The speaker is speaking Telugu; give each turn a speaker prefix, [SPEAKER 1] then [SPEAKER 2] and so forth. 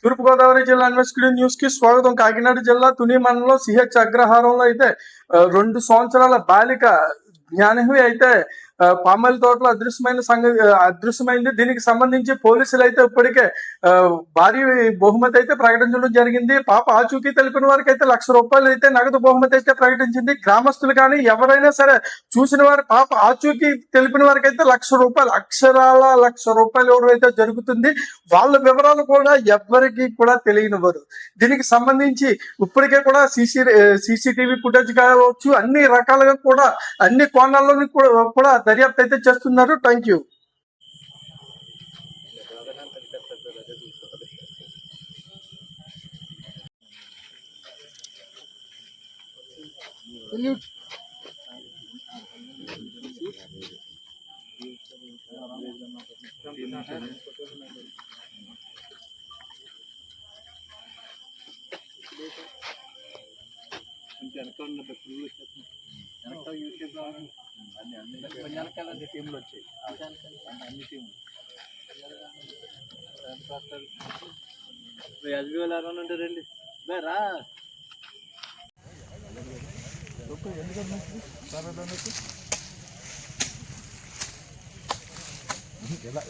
[SPEAKER 1] తూర్పుగోదావరి జిల్లా ఇన్వెస్టిగేటివ్ న్యూస్ కి స్వాగతం. కాకినాడ జిల్లా తుని మండలం సిహెచ్ అగ్రహారంలో అయితే 2 సంవత్సరాల బాలిక జ్ఞానహి అయితే పామాయిల్ తోటలో అదృశ్యమైంది. దీనికి సంబంధించి పోలీసులు అయితే ఇప్పటికే భారీ బహుమతి అయితే ప్రకటించడం జరిగింది. పాప ఆచూకీ తెలిపిన వారికి అయితే ₹1,00,000 అయితే నగదు బహుమతి అయితే ప్రకటించింది. గ్రామస్తులు కానీ ఎవరైనా సరే చూసిన వారి పాప ఆచూకీ తెలిపిన వారికి అయితే ₹1,00,000 అక్షరాల ₹1,00,000 ఇవ్వడం అయితే జరుగుతుంది. వాళ్ళ వివరాలు కూడా ఎవ్వరికి కూడా తెలియనివ్వరు. దీనికి సంబంధించి ఇప్పటికే కూడా సీసీటీవీ ఫుటేజ్ కావచ్చు, అన్ని రకాలుగా కూడా అన్ని కోణాల్లోని కూడా దర్యాప్తు అయితే చేస్తున్నారు. Thank you.
[SPEAKER 2] అన్ని టీంలు వచ్చాయి, అన్ని టీంలు ఎస్బీ వాళ్ళు ఎవరైనా ఉంటారండి. రా ఎలా